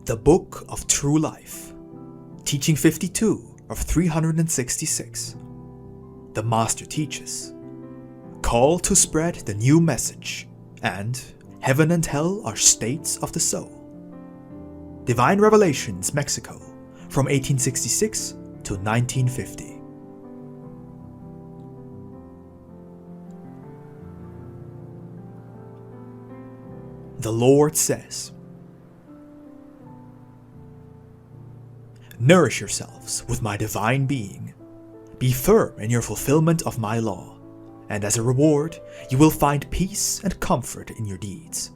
The Book of True Life, Teaching 52 of 366. The Master teaches, Call to spread the new message, and Heaven and Hell are states of the soul. Divine Revelations, Mexico, from 1866 to 1950. The Lord says, Nourish yourselves with my divine being. Be firm in your fulfillment of my law, and as a reward, you will find peace and comfort in your deeds.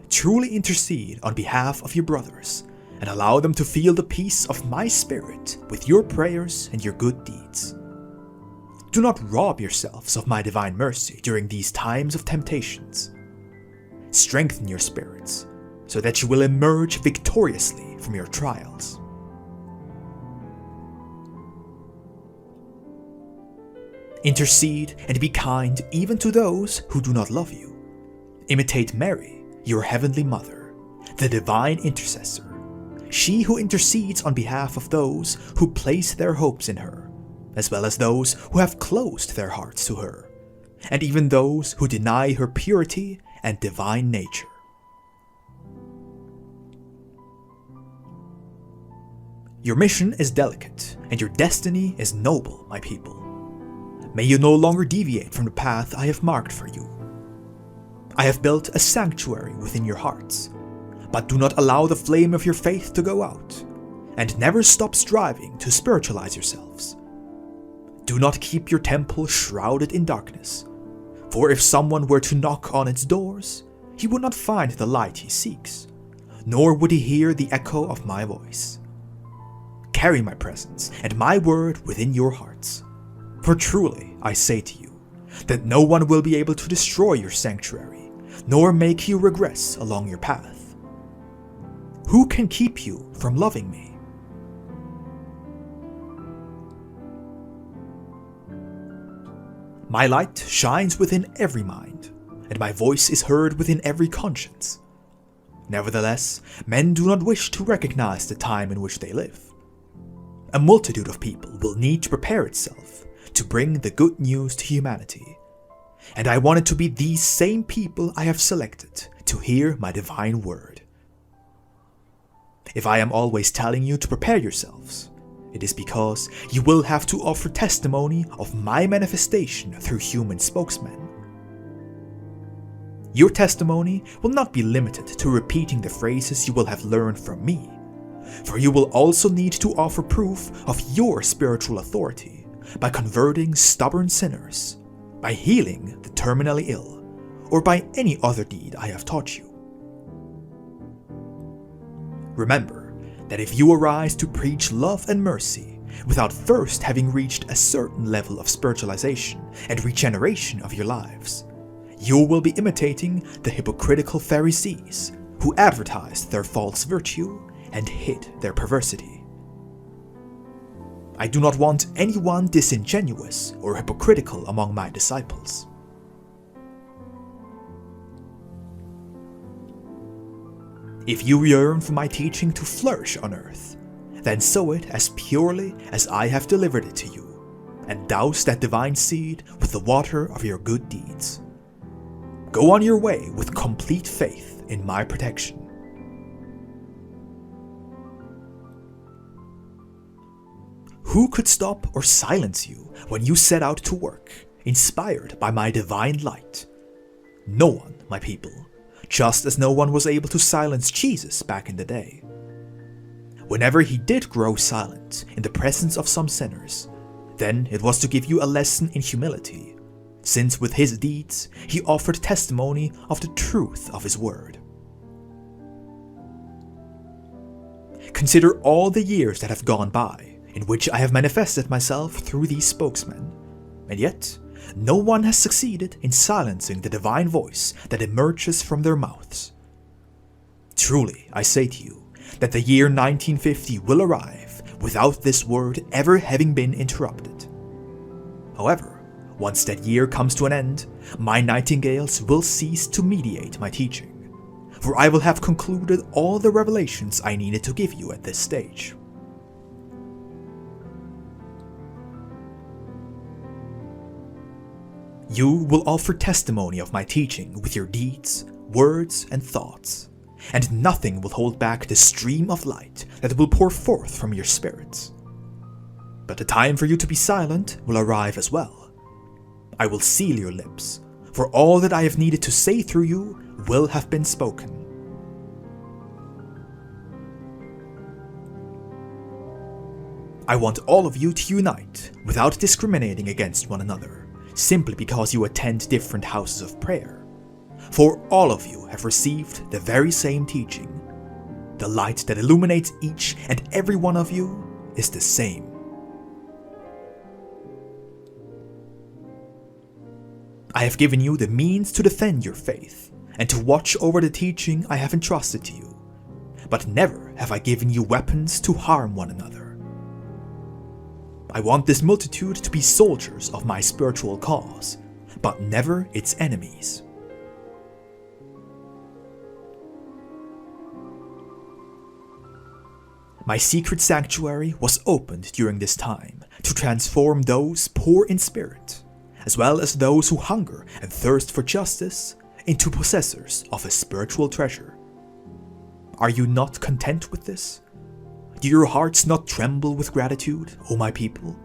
Truly intercede on behalf of your brothers, and allow them to feel the peace of my spirit with your prayers and your good deeds. Do not rob yourselves of my divine mercy during these times of temptations. Strengthen your spirits, so that you will emerge victoriously from your trials. Intercede and be kind even to those who do not love you. Imitate Mary, your heavenly mother, the divine intercessor, she who intercedes on behalf of those who place their hopes in her, as well as those who have closed their hearts to her, and even those who deny her purity and divine nature. Your mission is delicate, and your destiny is noble, my people. May you no longer deviate from the path I have marked for you. I have built a sanctuary within your hearts, but do not allow the flame of your faith to go out, and never stop striving to spiritualize yourselves. Do not keep your temple shrouded in darkness, for if someone were to knock on its doors, he would not find the light he seeks, nor would he hear the echo of my voice. Carry my presence and my word within your hearts. For truly, I say to you, that no one will be able to destroy your sanctuary, nor make you regress along your path. Who can keep you from loving me? My light shines within every mind, and my voice is heard within every conscience. Nevertheless, men do not wish to recognize the time in which they live. A multitude of people will need to prepare itself to bring the good news to humanity, and I want it to be these same people I have selected to hear my divine word. If I am always telling you to prepare yourselves, it is because you will have to offer testimony of my manifestation through human spokesmen. Your testimony will not be limited to repeating the phrases you will have learned from me, for you will also need to offer proof of your spiritual authority by converting stubborn sinners, by healing the terminally ill, or by any other deed I have taught you. Remember that if you arise to preach love and mercy without first having reached a certain level of spiritualization and regeneration of your lives, you will be imitating the hypocritical Pharisees who advertised their false virtue and hid their perversity. I do not want anyone disingenuous or hypocritical among my disciples. If you yearn for my teaching to flourish on earth, then sow it as purely as I have delivered it to you, and douse that divine seed with the water of your good deeds. Go on your way with complete faith in my protection. Who could stop or silence you when you set out to work, inspired by my divine light? No one, my people, just as no one was able to silence Jesus back in the day. Whenever he did grow silent in the presence of some sinners, then it was to give you a lesson in humility, since with his deeds he offered testimony of the truth of his word. Consider all the years that have gone by, in which I have manifested myself through these spokesmen, and yet no one has succeeded in silencing the divine voice that emerges from their mouths. Truly, I say to you, that the year 1950 will arrive without this word ever having been interrupted. However, once that year comes to an end, my nightingales will cease to mediate my teaching, for I will have concluded all the revelations I needed to give you at this stage. You will offer testimony of my teaching with your deeds, words, and thoughts, and nothing will hold back the stream of light that will pour forth from your spirits. But the time for you to be silent will arrive as well. I will seal your lips, for all that I have needed to say through you will have been spoken. I want all of you to unite without discriminating against one another, simply because you attend different houses of prayer. For all of you have received the very same teaching. The light that illuminates each and every one of you is the same. I have given you the means to defend your faith and to watch over the teaching I have entrusted to you, but never have I given you weapons to harm one another. I want this multitude to be soldiers of my spiritual cause, but never its enemies. My secret sanctuary was opened during this time to transform those poor in spirit, as well as those who hunger and thirst for justice, into possessors of a spiritual treasure. Are you not content with this? Do your hearts not tremble with gratitude, O my people?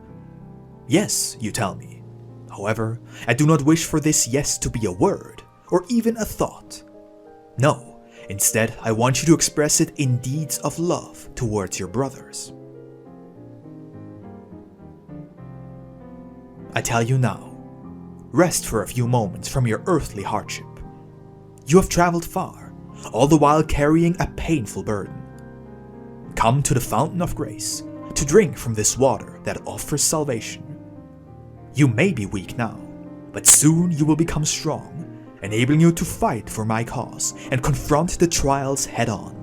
Yes, you tell me. However, I do not wish for this yes to be a word, or even a thought. No, instead I want you to express it in deeds of love towards your brothers. I tell you now, rest for a few moments from your earthly hardship. You have traveled far, all the while carrying a painful burden. Come to the fountain of grace, to drink from this water that offers salvation. You may be weak now, but soon you will become strong, enabling you to fight for my cause and confront the trials head-on.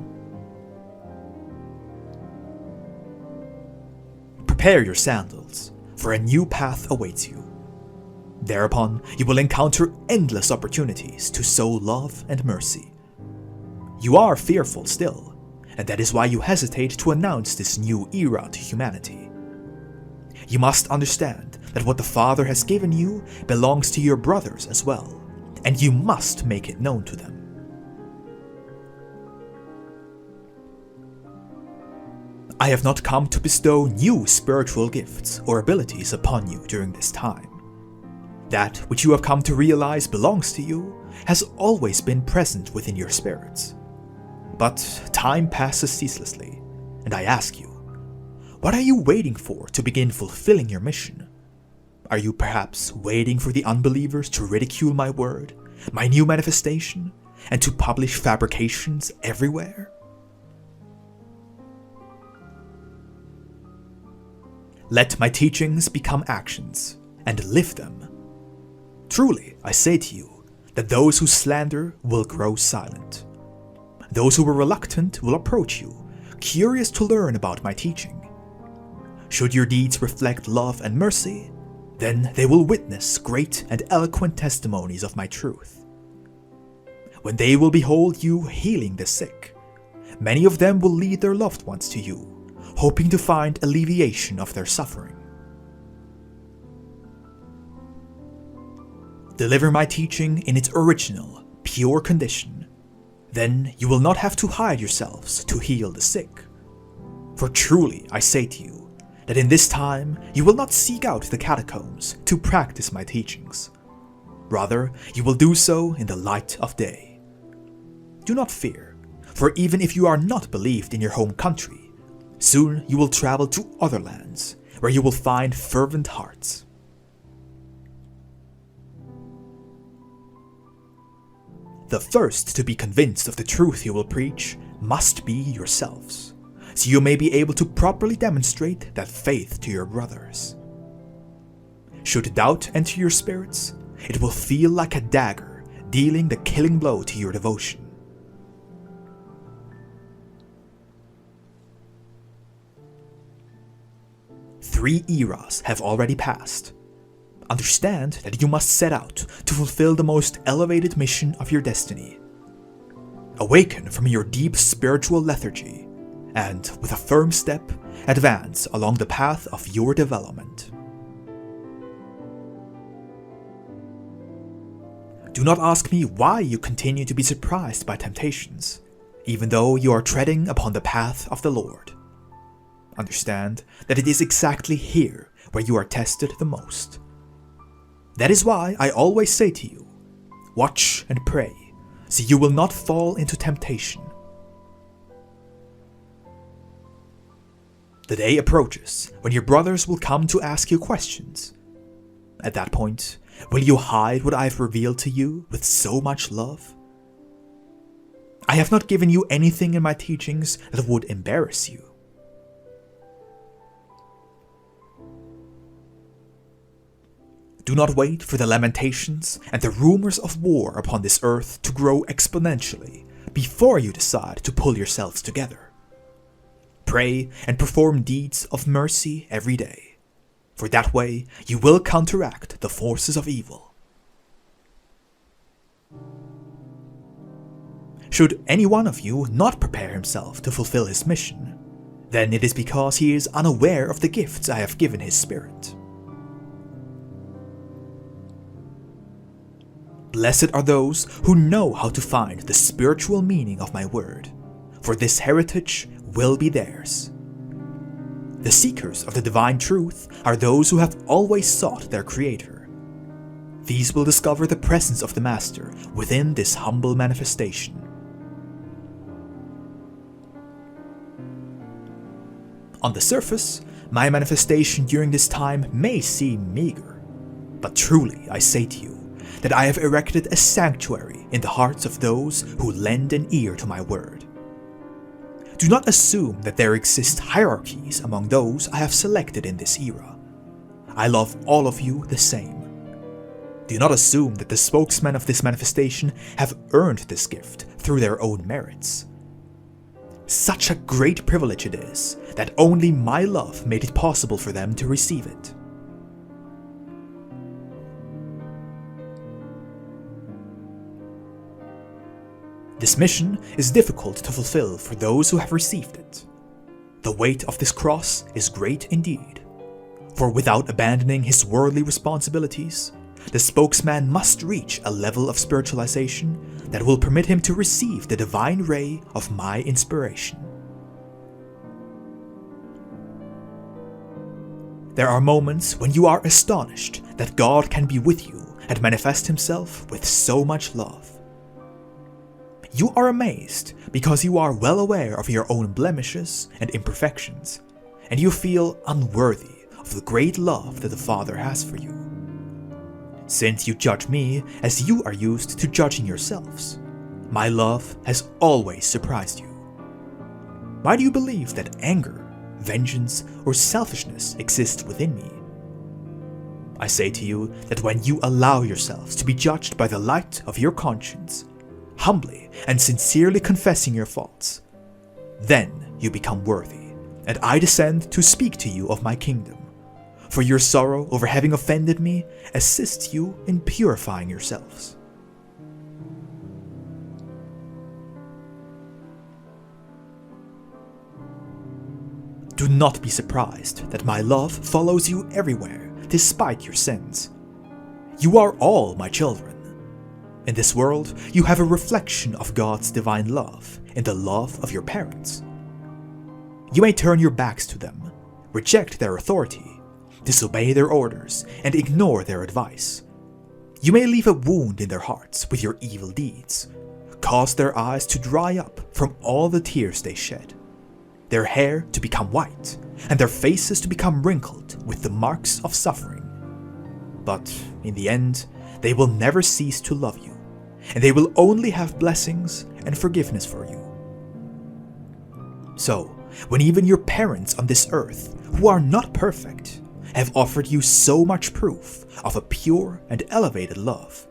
Prepare your sandals, for a new path awaits you. Thereupon, you will encounter endless opportunities to sow love and mercy. You are fearful still, and that is why you hesitate to announce this new era to humanity. You must understand that what the Father has given you belongs to your brothers as well, and you must make it known to them. I have not come to bestow new spiritual gifts or abilities upon you during this time. That which you have come to realize belongs to you has always been present within your spirits. But time passes ceaselessly, and I ask you, what are you waiting for to begin fulfilling your mission? Are you perhaps waiting for the unbelievers to ridicule my word, my new manifestation, and to publish fabrications everywhere? Let my teachings become actions, and live them. Truly, I say to you, that those who slander will grow silent. Those who were reluctant will approach you, curious to learn about my teaching. Should your deeds reflect love and mercy, then they will witness great and eloquent testimonies of my truth. When they will behold you healing the sick, many of them will lead their loved ones to you, hoping to find alleviation of their suffering. Deliver my teaching in its original, pure condition. Then you will not have to hide yourselves to heal the sick. For truly I say to you, that in this time you will not seek out the catacombs to practice my teachings. Rather, you will do so in the light of day. Do not fear, for even if you are not believed in your home country, soon you will travel to other lands, where you will find fervent hearts. The first to be convinced of the truth you will preach must be yourselves, so you may be able to properly demonstrate that faith to your brothers. Should doubt enter your spirits, it will feel like a dagger dealing the killing blow to your devotion. Three eras have already passed. Understand that you must set out to fulfill the most elevated mission of your destiny. Awaken from your deep spiritual lethargy, and with a firm step, advance along the path of your development. Do not ask me why you continue to be surprised by temptations, even though you are treading upon the path of the Lord. Understand that it is exactly here where you are tested the most. That is why I always say to you, watch and pray, so you will not fall into temptation. The day approaches when your brothers will come to ask you questions. At that point, will you hide what I have revealed to you with so much love? I have not given you anything in my teachings that would embarrass you. Do not wait for the lamentations and the rumors of war upon this earth to grow exponentially before you decide to pull yourselves together. Pray and perform deeds of mercy every day, for that way you will counteract the forces of evil. Should any one of you not prepare himself to fulfill his mission, then it is because he is unaware of the gifts I have given his Spirit. Blessed are those who know how to find the spiritual meaning of my word, for this heritage will be theirs. The seekers of the divine truth are those who have always sought their Creator. These will discover the presence of the Master within this humble manifestation. On the surface, my manifestation during this time may seem meager, but truly I say to you that I have erected a sanctuary in the hearts of those who lend an ear to my word. Do not assume that there exist hierarchies among those I have selected in this era. I love all of you the same. Do not assume that the spokesmen of this manifestation have earned this gift through their own merits. Such a great privilege it is that only my love made it possible for them to receive it. This mission is difficult to fulfill for those who have received it. The weight of this cross is great indeed, for without abandoning his worldly responsibilities, the spokesman must reach a level of spiritualization that will permit him to receive the divine ray of my inspiration. There are moments when you are astonished that God can be with you and manifest himself with so much love. You are amazed because you are well aware of your own blemishes and imperfections, and you feel unworthy of the great love that the Father has for you. Since you judge me as you are used to judging yourselves, my love has always surprised you. Why do you believe that anger, vengeance, or selfishness exist within me? I say to you that when you allow yourselves to be judged by the light of your conscience, humbly and sincerely confessing your faults, then you become worthy, and I descend to speak to you of my kingdom. For your sorrow over having offended me assists you in purifying yourselves. Do not be surprised that my love follows you everywhere, despite your sins. You are all my children. In this world, you have a reflection of God's divine love in the love of your parents. You may turn your backs to them, reject their authority, disobey their orders, and ignore their advice. You may leave a wound in their hearts with your evil deeds, cause their eyes to dry up from all the tears they shed, their hair to become white, and their faces to become wrinkled with the marks of suffering. But in the end, they will never cease to love you, and they will only have blessings and forgiveness for you. So, when even your parents on this earth, who are not perfect, have offered you so much proof of a pure and elevated love,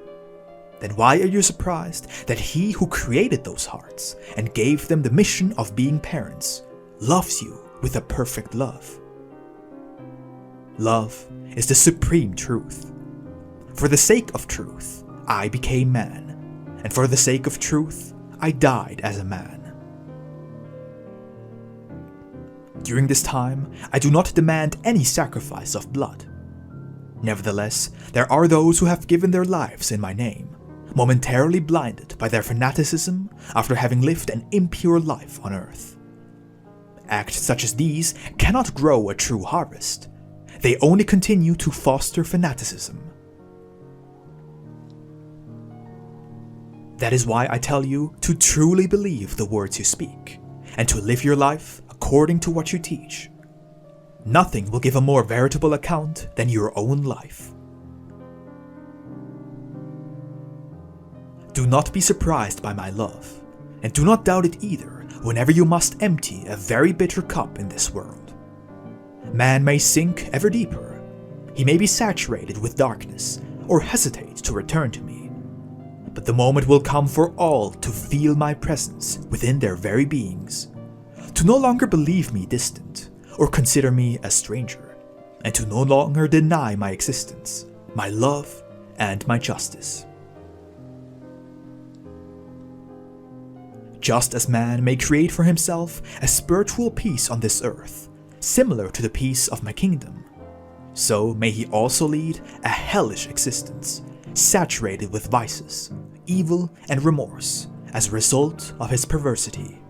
then why are you surprised that He who created those hearts and gave them the mission of being parents loves you with a perfect love? Love is the supreme truth. For the sake of truth, I became man, and for the sake of truth, I died as a man. During this time, I do not demand any sacrifice of blood. Nevertheless, there are those who have given their lives in my name, momentarily blinded by their fanaticism after having lived an impure life on earth. Acts such as these cannot grow a true harvest. They only continue to foster fanaticism. That is why I tell you to truly believe the words you speak, and to live your life according to what you teach. Nothing will give a more veritable account than your own life. Do not be surprised by my love, and do not doubt it either whenever you must empty a very bitter cup in this world. Man may sink ever deeper. He may be saturated with darkness, or hesitate to return to me. But the moment will come for all to feel my presence within their very beings, to no longer believe me distant, or consider me a stranger, and to no longer deny my existence, my love, and my justice. Just as man may create for himself a spiritual peace on this earth, similar to the peace of my kingdom, so may he also lead a hellish existence, saturated with vices, evil, and remorse as a result of his perversity.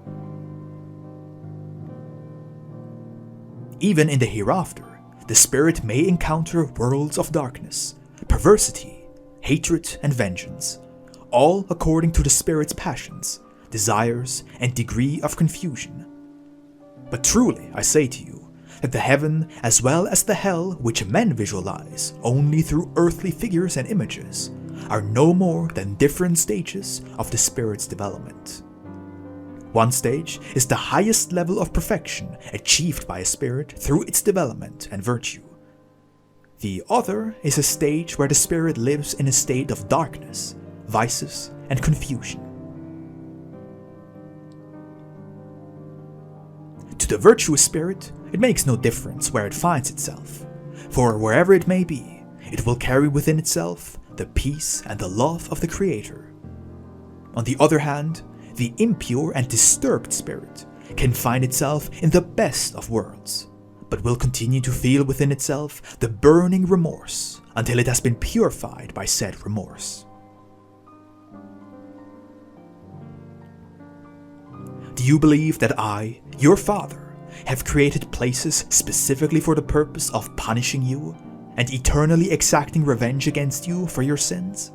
Even in the hereafter, the spirit may encounter worlds of darkness, perversity, hatred, and vengeance, all according to the spirit's passions, desires, and degree of confusion. But truly, I say to you, that the heaven as well as the hell which men visualize only through earthly figures and images are no more than different stages of the spirit's development. One stage is the highest level of perfection achieved by a spirit through its development and virtue. The other is a stage where the spirit lives in a state of darkness, vices, and confusion. To the virtuous spirit, it makes no difference where it finds itself, for wherever it may be, it will carry within itself the peace and the love of the Creator. On the other hand, the impure and disturbed spirit can find itself in the best of worlds, but will continue to feel within itself the burning remorse until it has been purified by said remorse. Do you believe that I, your Father, have created places specifically for the purpose of punishing you and eternally exacting revenge against you for your sins?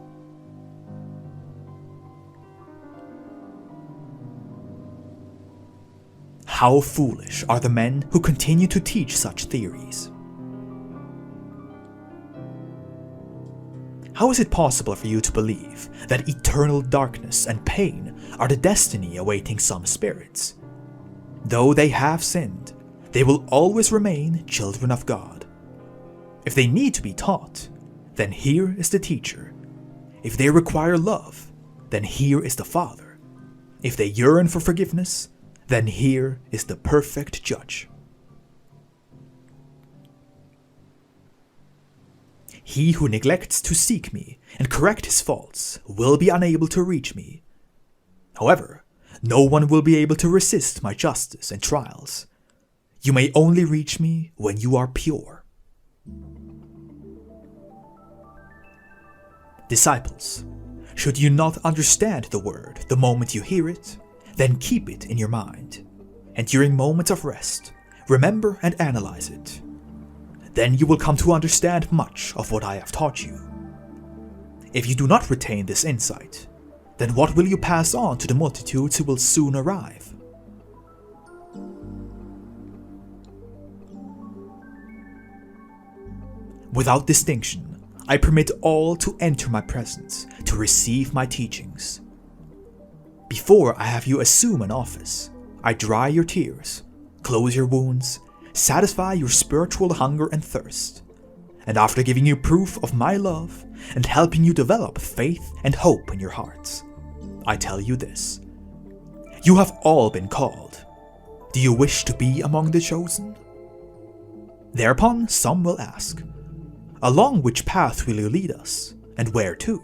How foolish are the men who continue to teach such theories? How is it possible for you to believe that eternal darkness and pain are the destiny awaiting some spirits? Though they have sinned, they will always remain children of God. If they need to be taught, then here is the teacher. If they require love, then here is the Father. If they yearn for forgiveness, then here is the perfect judge. He who neglects to seek me and correct his faults will be unable to reach me. However, no one will be able to resist my justice and trials. You may only reach me when you are pure. Disciples, should you not understand the word the moment you hear it, then keep it in your mind, and during moments of rest, remember and analyze it. Then you will come to understand much of what I have taught you. If you do not retain this insight, then what will you pass on to the multitudes who will soon arrive? Without distinction, I permit all to enter my presence to receive my teachings. Before I have you assume an office, I dry your tears, close your wounds, satisfy your spiritual hunger and thirst, and after giving you proof of my love and helping you develop faith and hope in your hearts, I tell you this: you have all been called. Do you wish to be among the chosen? Thereupon some will ask, along which path will you lead us, and where to?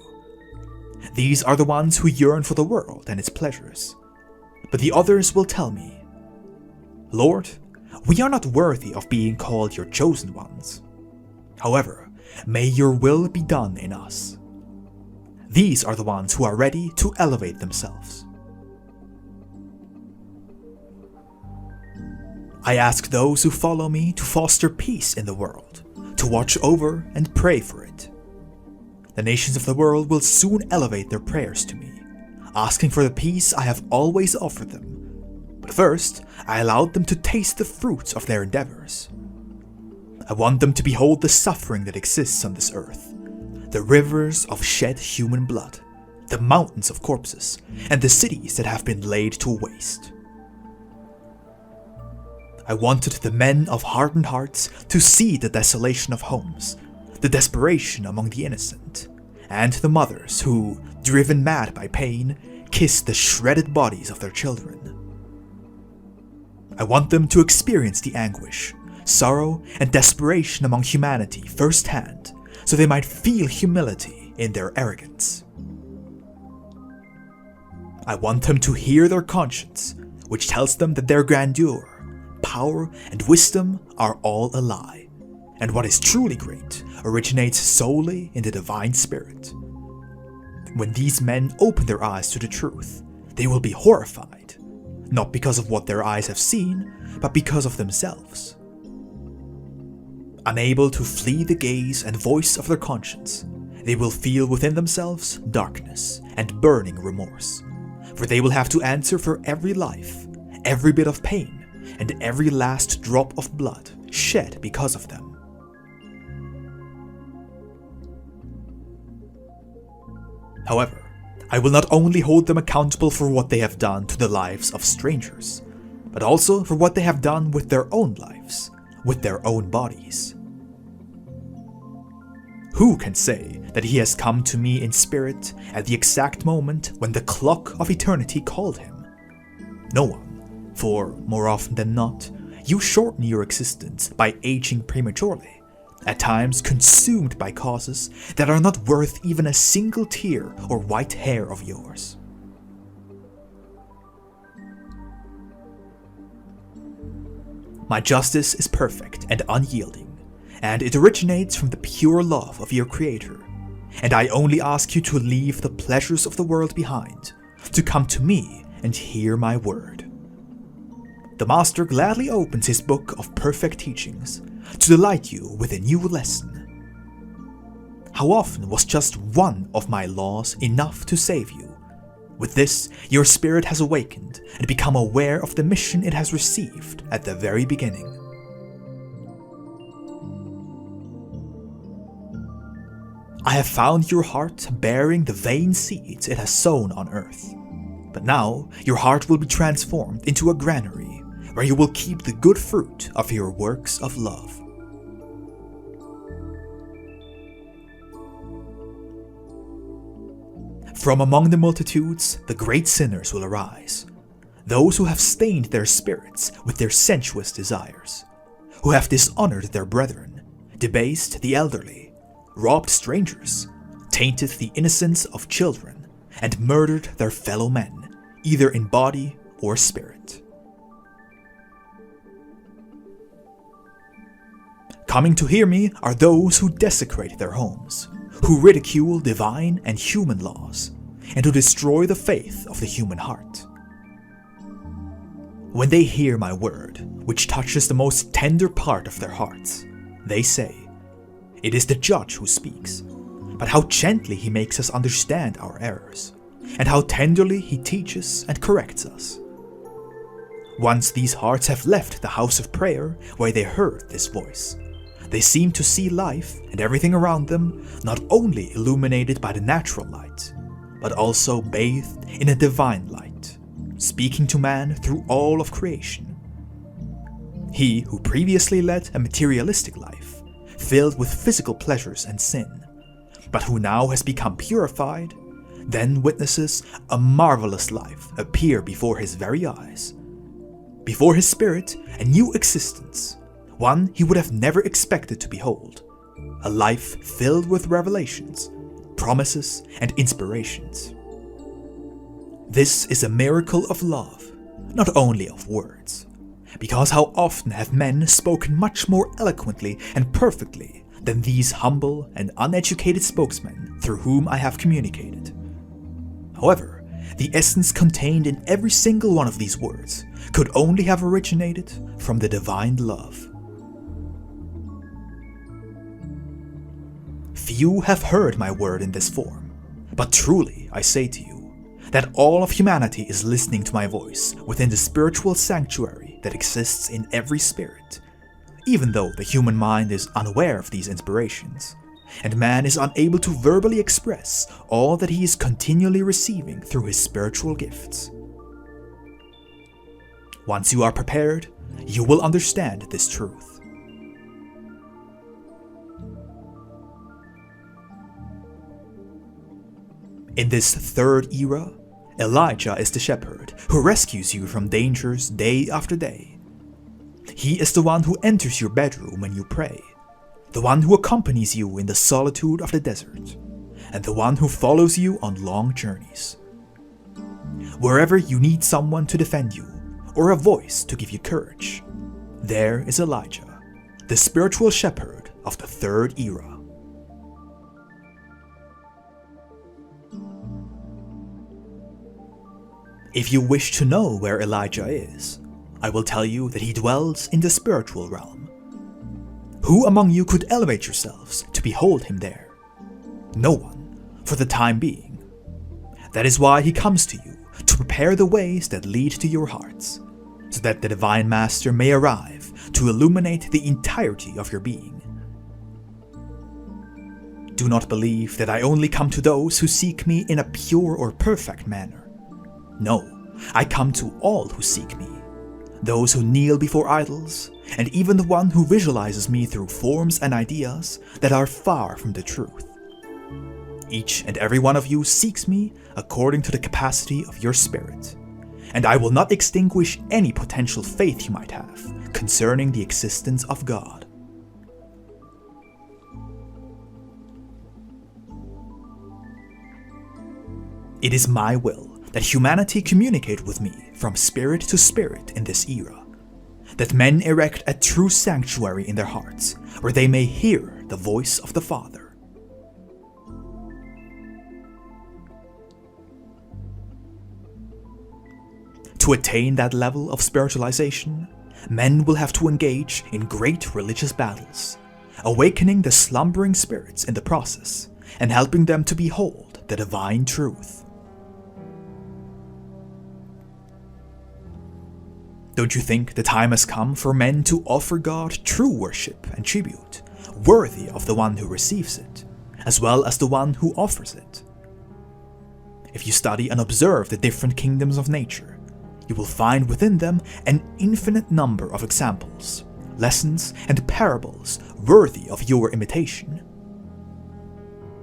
These are the ones who yearn for the world and its pleasures. But the others will tell me, Lord, we are not worthy of being called your chosen ones. However, may your will be done in us. These are the ones who are ready to elevate themselves. I ask those who follow me to foster peace in the world, to watch over and pray for it. The nations of the world will soon elevate their prayers to me, asking for the peace I have always offered them. But first, I allowed them to taste the fruits of their endeavors. I want them to behold the suffering that exists on this earth, the rivers of shed human blood, the mountains of corpses, and the cities that have been laid to waste. I wanted the men of hardened hearts to see the desolation of homes, the desperation among the innocent, and the mothers who, driven mad by pain, kiss the shredded bodies of their children. I want them to experience the anguish, sorrow, and desperation among humanity firsthand, so they might feel humility in their arrogance. I want them to hear their conscience, which tells them that their grandeur, power, and wisdom are all a lie, and what is truly great originates solely in the divine spirit. When these men open their eyes to the truth, they will be horrified, not because of what their eyes have seen, but because of themselves. Unable to flee the gaze and voice of their conscience, they will feel within themselves darkness and burning remorse, for they will have to answer for every life, every bit of pain, and every last drop of blood shed because of them. However, I will not only hold them accountable for what they have done to the lives of strangers, but also for what they have done with their own lives, with their own bodies. Who can say that he has come to me in spirit at the exact moment when the clock of eternity called him? No one, for more often than not, you shorten your existence by aging prematurely, at times consumed by causes that are not worth even a single tear or white hair of yours. My justice is perfect and unyielding, and it originates from the pure love of your Creator, and I only ask you to leave the pleasures of the world behind, to come to me and hear my word. The Master gladly opens his book of perfect teachings to delight you with a new lesson. How often was just one of my laws enough to save you? With this, your spirit has awakened and become aware of the mission it has received at the very beginning. I have found your heart bearing the vain seeds it has sown on earth. But now, your heart will be transformed into a granary, where you will keep the good fruit of your works of love. From among the multitudes, the great sinners will arise, those who have stained their spirits with their sensuous desires, who have dishonored their brethren, debased the elderly, robbed strangers, tainted the innocence of children, and murdered their fellow men, either in body or spirit. Coming to hear me are those who desecrate their homes, who ridicule divine and human laws, and who destroy the faith of the human heart. When they hear my word, which touches the most tender part of their hearts, they say, "It is the judge who speaks, but how gently he makes us understand our errors, and how tenderly he teaches and corrects us." Once these hearts have left the house of prayer where they heard this voice, they seem to see life and everything around them not only illuminated by the natural light, but also bathed in a divine light, speaking to man through all of creation. He who previously led a materialistic life, filled with physical pleasures and sin, but who now has become purified, then witnesses a marvelous life appear before his very eyes. Before his spirit, a new existence, one he would have never expected to behold, a life filled with revelations, promises, and inspirations. This is a miracle of love, not only of words, because how often have men spoken much more eloquently and perfectly than these humble and uneducated spokesmen through whom I have communicated. However, the essence contained in every single one of these words could only have originated from the divine love. Few have heard my word in this form, but truly I say to you that all of humanity is listening to my voice within the spiritual sanctuary that exists in every spirit, even though the human mind is unaware of these inspirations, and man is unable to verbally express all that he is continually receiving through his spiritual gifts. Once you are prepared, you will understand this truth. In this third era, Elijah is the shepherd who rescues you from dangers day after day. He is the one who enters your bedroom when you pray, the one who accompanies you in the solitude of the desert, and the one who follows you on long journeys. Wherever you need someone to defend you, or a voice to give you courage, there is Elijah, the spiritual shepherd of the third era. If you wish to know where Elijah is, I will tell you that he dwells in the spiritual realm. Who among you could elevate yourselves to behold him there? No one, for the time being. That is why he comes to you, to prepare the ways that lead to your hearts, so that the Divine Master may arrive to illuminate the entirety of your being. Do not believe that I only come to those who seek me in a pure or perfect manner. No, I come to all who seek me, those who kneel before idols, and even the one who visualizes me through forms and ideas that are far from the truth. Each and every one of you seeks me according to the capacity of your spirit, and I will not extinguish any potential faith you might have concerning the existence of God. It is my will that humanity communicate with me from spirit to spirit in this era, that men erect a true sanctuary in their hearts, where they may hear the voice of the Father. To attain that level of spiritualization, men will have to engage in great religious battles, awakening the slumbering spirits in the process, and helping them to behold the divine truth. Don't you think the time has come for men to offer God true worship and tribute, worthy of the one who receives it, as well as the one who offers it? If you study and observe the different kingdoms of nature, you will find within them an infinite number of examples, lessons, and parables worthy of your imitation.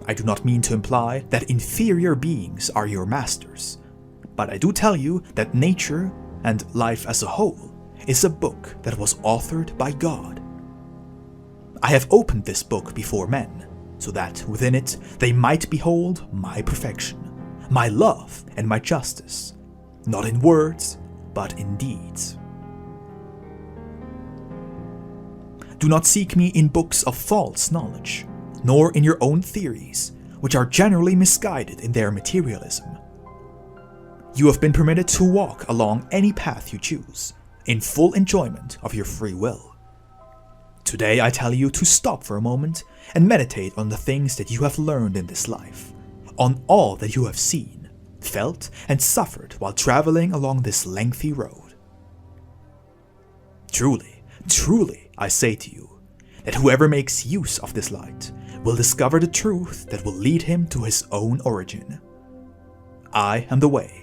I do not mean to imply that inferior beings are your masters, but I do tell you that nature and life as a whole is a book that was authored by God. I have opened this book before men, so that within it they might behold my perfection, my love and my justice, not in words, but in deeds. Do not seek me in books of false knowledge, nor in your own theories, which are generally misguided in their materialism. You have been permitted to walk along any path you choose, in full enjoyment of your free will. Today I tell you to stop for a moment and meditate on the things that you have learned in this life, on all that you have seen, felt, and suffered while traveling along this lengthy road. Truly, truly, I say to you, that whoever makes use of this light will discover the truth that will lead him to his own origin. I am the way.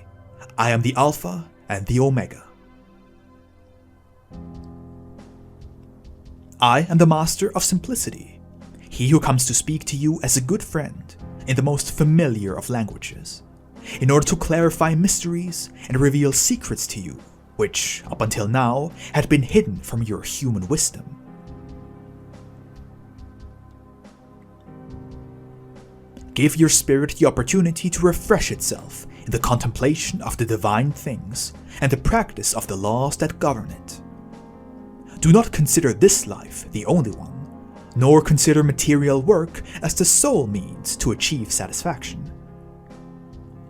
I am the Alpha and the Omega. I am the Master of Simplicity, he who comes to speak to you as a good friend in the most familiar of languages, in order to clarify mysteries and reveal secrets to you, which, up until now, had been hidden from your human wisdom. give your spirit the opportunity to refresh itself in the contemplation of the divine things and the practice of the laws that govern it. Do not consider this life the only one, nor consider material work as the sole means to achieve satisfaction.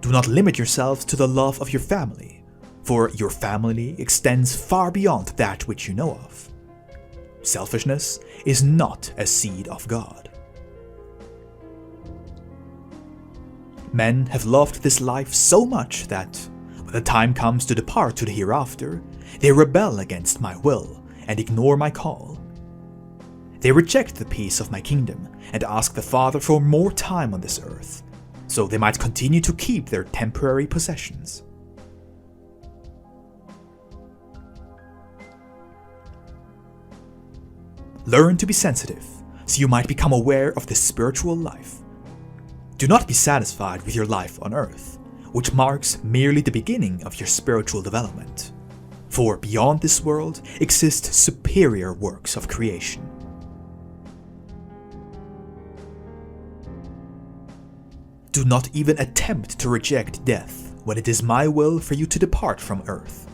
Do not limit yourselves to the love of your family, for your family extends far beyond that which you know of. Selfishness is not a seed of God. Men have loved this life so much that, when the time comes to depart to the hereafter, they rebel against my will and ignore my call. They reject the peace of my kingdom and ask the Father for more time on this earth, so they might continue to keep their temporary possessions. Learn to be sensitive, so you might become aware of the spiritual life. Do not be satisfied with your life on earth, which marks merely the beginning of your spiritual development. For beyond this world exist superior works of creation. Do not even attempt to reject death when it is my will for you to depart from earth.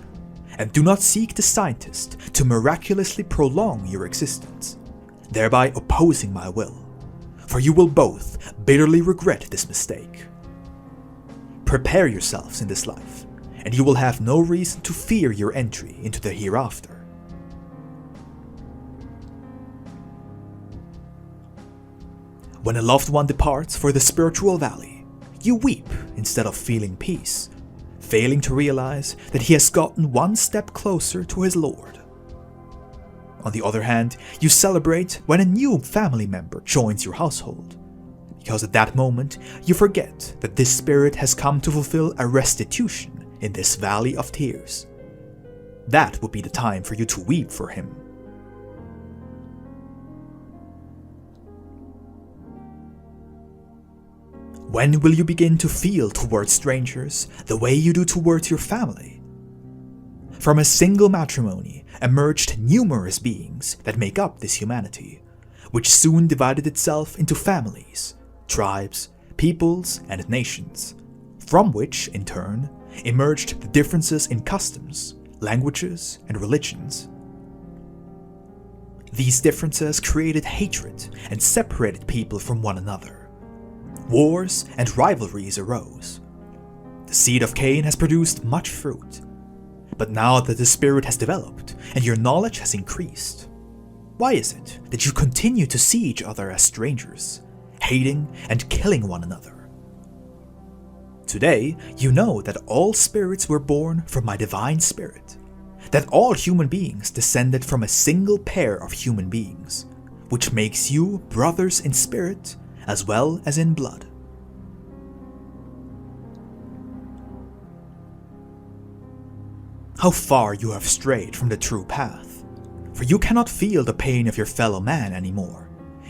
And do not seek the scientist to miraculously prolong your existence, thereby opposing my will, for you will both bitterly regret this mistake. Prepare yourselves in this life, and you will have no reason to fear your entry into the hereafter. When a loved one departs for the spiritual valley, you weep instead of feeling peace, failing to realize that he has gotten one step closer to his Lord. On the other hand, you celebrate when a new family member joins your household, because at that moment you forget that this spirit has come to fulfill a restitution in this valley of tears. That would be the time for you to weep for him. When will you begin to feel towards strangers the way you do towards your family? From a single matrimony emerged numerous beings that make up this humanity, which soon divided itself into families, tribes, peoples, and nations, from which, in turn, emerged the differences in customs, languages, and religions. These differences created hatred and separated people from one another. Wars and rivalries arose. The seed of Cain has produced much fruit. But now that the spirit has developed and your knowledge has increased, why is it that you continue to see each other as strangers, hating and killing one another? Today, you know that all spirits were born from my divine spirit, that all human beings descended from a single pair of human beings, which makes you brothers in spirit as well as in blood. How far you have strayed from the true path, for you cannot feel the pain of your fellow man anymore,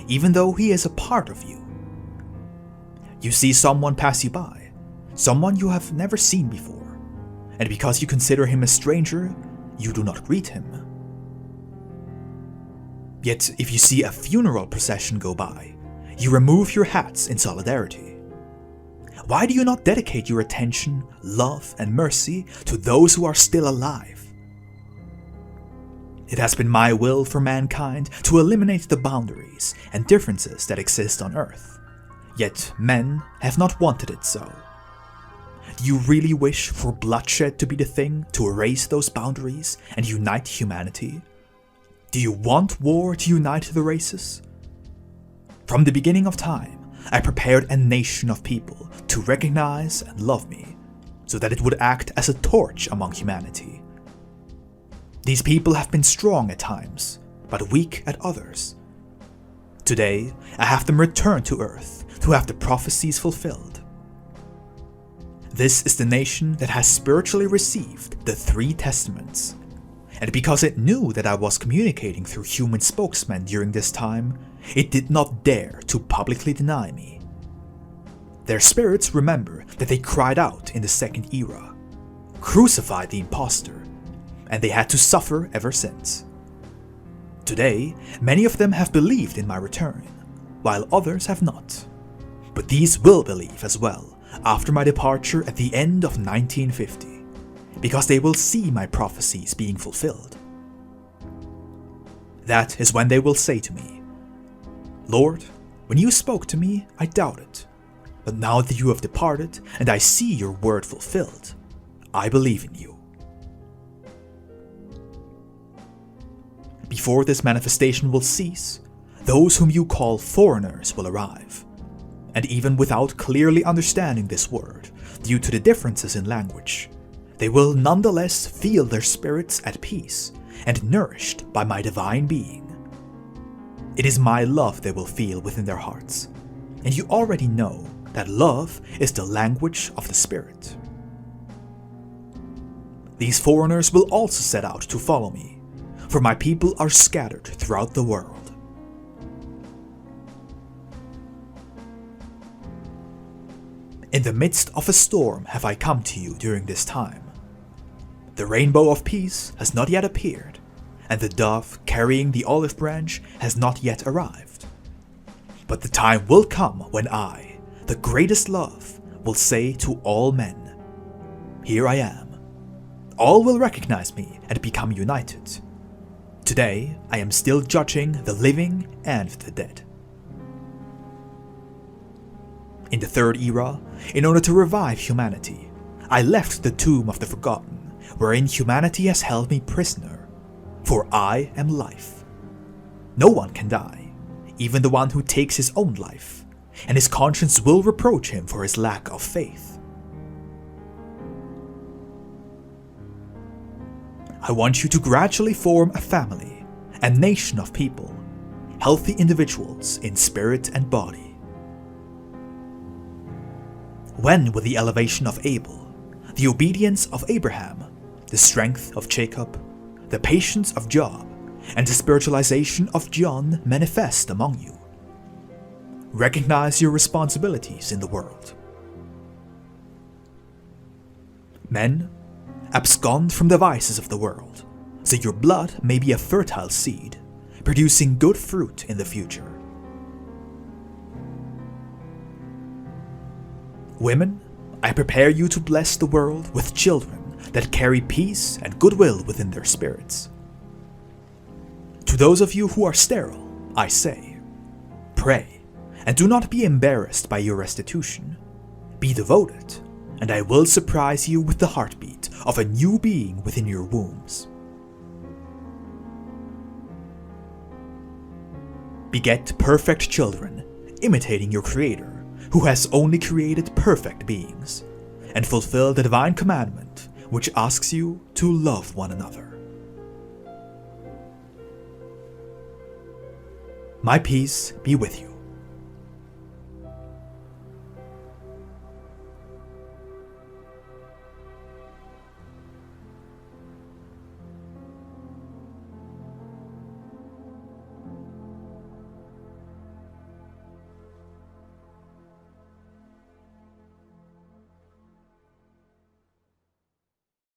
even though he is a part of you. You see someone pass you by, someone you have never seen before, and because you consider him a stranger, you do not greet him. Yet if you see a funeral procession go by, you remove your hats in solidarity. Why do you not dedicate your attention, love, and mercy to those who are still alive? It has been my will for mankind to eliminate the boundaries and differences that exist on Earth, yet men have not wanted it so. Do you really wish for bloodshed to be the thing to erase those boundaries and unite humanity? Do you want war to unite the races? From the beginning of time, I prepared a nation of people to recognize and love me, so that it would act as a torch among humanity. These people have been strong at times, but weak at others. Today, I have them return to Earth to have the prophecies fulfilled. This is the nation that has spiritually received the 3 testaments, and because it knew that I was communicating through human spokesmen during this time, it did not dare to publicly deny me. Their spirits remember that they cried out in the second era, "Crucify the impostor," and they had to suffer ever since. Today, many of them have believed in my return, while others have not. But these will believe as well after my departure at the end of 1950, because they will see my prophecies being fulfilled. That is when they will say to me, "Lord, when you spoke to me, I doubted. But now that you have departed and I see your word fulfilled, I believe in you." Before this manifestation will cease, those whom you call foreigners will arrive. And even without clearly understanding this word, due to the differences in language, they will nonetheless feel their spirits at peace and nourished by my divine being. It is my love they will feel within their hearts, and you already know that love is the language of the Spirit. These foreigners will also set out to follow me, for my people are scattered throughout the world. In the midst of a storm have I come to you during this time. The rainbow of peace has not yet appeared, and the dove carrying the olive branch has not yet arrived. But the time will come when I, the greatest love, will say to all men, "Here I am." All will recognize me and become united. Today, I am still judging the living and the dead. In the third era, in order to revive humanity, I left the tomb of the forgotten, wherein humanity has held me prisoner. For I am life. No one can die, even the one who takes his own life, and his conscience will reproach him for his lack of faith. I want you to gradually form a family, a nation of people, healthy individuals in spirit and body. When will the elevation of Abel, the obedience of Abraham, the strength of Jacob, the patience of Job, and the spiritualization of John manifest among you? Recognize your responsibilities in the world. Men, abscond from the vices of the world, so your blood may be a fertile seed, producing good fruit in the future. Women, I prepare you to bless the world with children that carry peace and goodwill within their spirits. To those of you who are sterile, I say, pray, and do not be embarrassed by your restitution. Be devoted, and I will surprise you with the heartbeat of a new being within your wombs. Beget perfect children, imitating your Creator, who has only created perfect beings, and fulfill the divine commandment which asks you to love one another. My peace be with you.